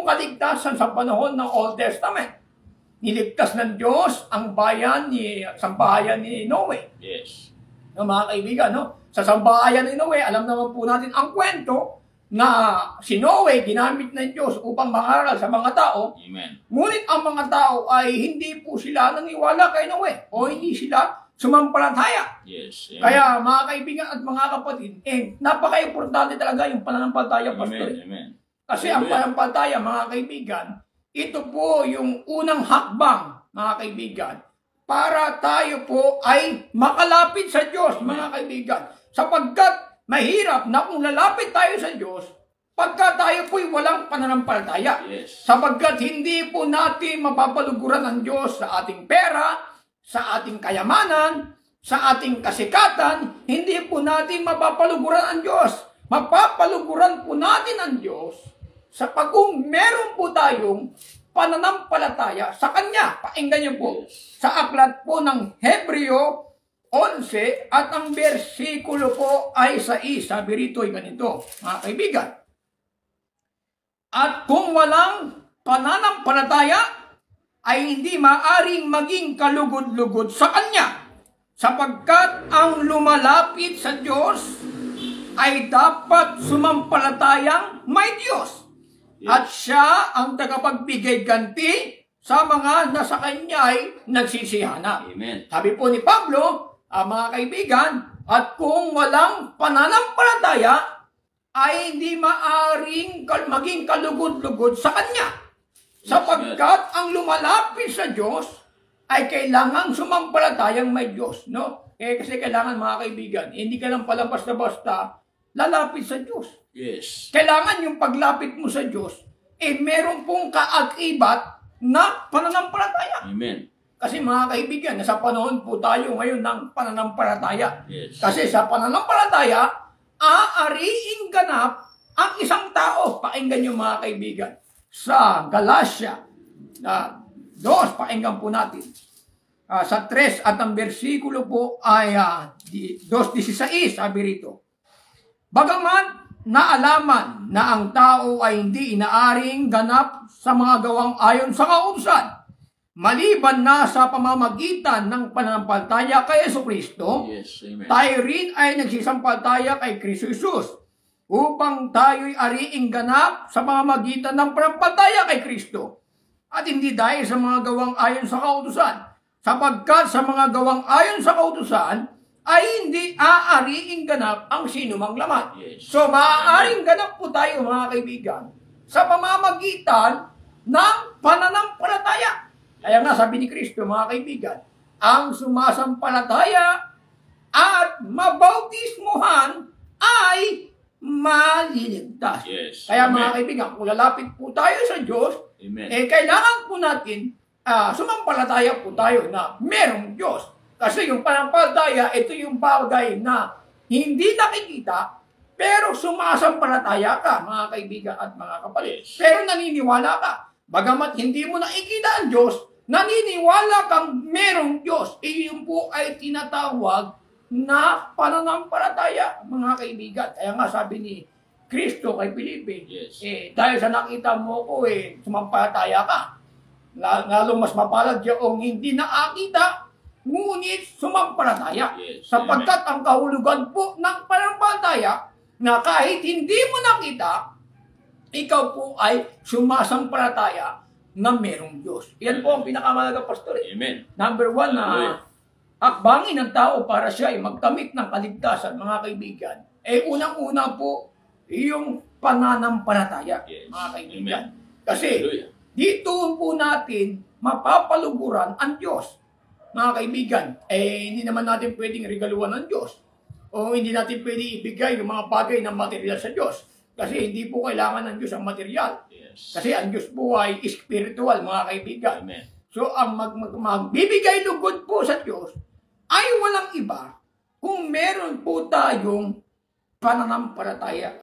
kaligtasan sa panahon ng Old Testament. Niligtas ng Diyos ang sambahayan ni Noe. Yes. No, mga kaibigan, no? Sa sambahayan ni Noe, alam naman po natin ang kwento na si Noe ginamit ng Diyos upang mangaral sa mga tao. Amen. Ngunit ang mga tao ay hindi po sila naniwala kay Noe o hindi sila sumampalataya. Yes. Amen. Kaya mga kaibigan at mga kapatid, napaka-importante talaga yung pananampalataya, Pastor. Amen. Kasi ang pananampalataya, mga kaibigan, ito po yung unang hakbang, mga kaibigan, para tayo po ay makalapit sa Diyos, mga kaibigan. Sapagkat mahirap na kung lalapit tayo sa Diyos, pagka tayo po'y walang pananampalataya. Yes. Sapagkat hindi po natin mapapaluguran ang Diyos sa ating pera, sa ating kayamanan, sa ating kasikatan, hindi po natin mapapaluguran ang Diyos. Mapapaluguran po natin ang Diyos sa kung meron po tayong pananampalataya sa Kanya. Pakinggan niyo po. Sa aklat po ng Hebreo 11 at ang bersikulo po ay 6. Sabi rito ay ganito, mga kaibigan. At kung walang pananampalataya, ay hindi maaring maging kalugod-lugod sa Kanya. Sapagkat ang lumalapit sa Diyos ay dapat sumampalatayang may Diyos. At siya ang tagapagbigay ganti sa mga nasa Kanya ay nagsisiyana. Amen. Sabi po ni Pablo, mga kaibigan, at kung walang pananampalataya, ay hindi maaring maging kalugod-lugod sa Kanya. Sapagkat ang lumalapit sa Diyos ay kailangan sumampalatayang may Diyos. No? Kasi kailangan, mga kaibigan, hindi ka lang pala basta-basta lalapit sa Diyos. Yes. Kailangan yung paglapit mo sa Diyos, meron pong kaakibat na pananampalataya. Amen. Kasi mga kaibigan, nasa panahon po tayo ngayon ng pananampalataya. Yes. Kasi sa pananampalataya, aariing ganap ang isang tao. Pakinggan nyo, mga kaibigan. Sa Galatia 2, pakinggan po natin. Sa 3 at ang bersikulo po ay 2:16, sabi rito. Bagaman naalaman na ang tao ay hindi inaaring ganap sa mga gawang ayon sa kautusan, maliban na sa pamamagitan ng pananampalataya kay Jesucristo, Yes. Amen. tayo rin ay nagsisampalataya kay Kristo Jesus upang tayo'y ariing ganap sa pamamagitan ng pananampalataya kay Kristo at hindi dahil sa mga gawang ayon sa kautusan, sapagkat sa mga gawang ayon sa kautusan ay hindi aariing ganap ang sinumang laman. Yes. So, maaaring ganap po tayo, mga kaibigan, sa pamamagitan ng pananampalataya. Kaya nga, sabi ni Kristo, mga kaibigan, ang sumasampalataya at mabautismuhan ay maliligtas. Yes. Kaya, Amen. mga kaibigan, kung lalapit po tayo sa Diyos, Amen. kailangan po natin sumampalataya po tayo na merong Diyos. Kasi yung pananampalataya, ito yung bagay na hindi nakikita, pero sumasampalataya ka, mga kaibigan at mga kapatid. Yes. Pero naniniwala ka. Bagamat hindi mo nakikita ang Diyos, naniniwala kang merong Diyos. Iyon po ay tinatawag na pananampalataya, mga kaibigan. Kaya nga sabi ni Kristo kay Felipe, Yes. dahil sa nakita mo ko, sumampalataya ka. Lalong mas mapalad yung hindi nakakita, ngunit sumampalataya. Yes. Sapagkat ang kahulugan po ng pananampalataya na kahit hindi mo nakita, ikaw po ay sumasampalataya na merong Diyos. Yan po ang pinakamalaga, Pastor. Amen. Number 1 na Hallelujah. hakbangin ng tao para siya ay magkamit ng kaligtasan, mga kaibigan. Unang-una po, yung pananampalataya, Yes. mga kaibigan. Amen. Kasi Hallelujah. dito po natin mapapaluguran ang Diyos. Mga kaibigan, hindi naman natin pwedeng regaluhan ng Diyos. O hindi natin pwedeng ibigay yung mga bagay na material sa Diyos. Kasi hindi po kailangan ng Diyos ang material. Yes. Kasi ang Diyos po ay spiritual, mga kaibigan. Amen. So, ang magbibigay lugod po sa Diyos ay walang iba kung meron po tayong pananampalataya